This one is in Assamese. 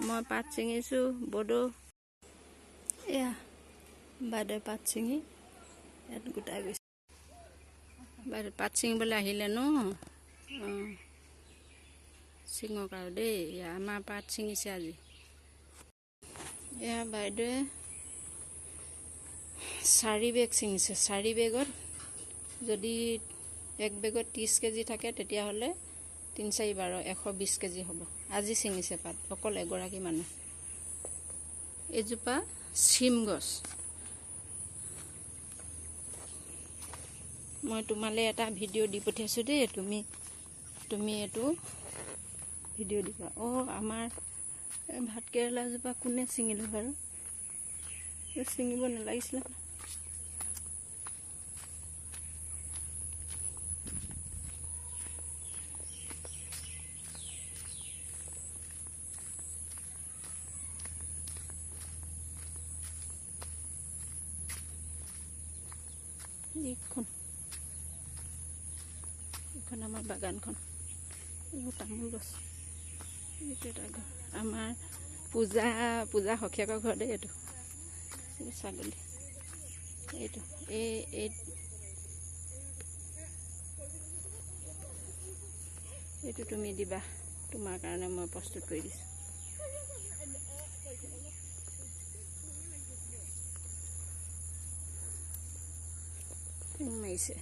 মই পাত ছিঙিছোঁ বড়ো এয়া বাইদেৱে পাত ছিঙি ইয়াত গোটাই গৈছে বাইদেউ পাত ছিঙিবলৈ আহিলে ন ছিঙক আৰু দেই এয়া আমাৰ পাত ছিঙিছে আজি এয়া বাইদেৱে 4 বেগ ছিঙিছে 4 বেগত যদি এক বেগত 30 কেজি থাকে তেতিয়াহ'লে 3 4 12 120 কেজি হ'ব আজি ছিঙিছে পাত অকল এগৰাকী মানুহ এজোপা চিম গছ মই তোমালৈ এটা ভিডিঅ' দি পঠিয়াইছোঁ দেই তুমি এইটো ভিডিঅ' দিবা আমাৰ ভাত কেৰেলাজোপা কোনে ছিঙিলে বাৰু ছিঙিব নালাগিছিলে এইখন আমাৰ বাগানখন এইবোৰ তামোল গছ এইটো এটা ঘৰ আমাৰ পূজা সখীয়েকৰ ঘৰ দেই এইটো ছাগলী এইটো তুমি দিবা তোমাৰ কাৰণে মই প্ৰস্তুত কৰি দিছোঁ মাৰিছে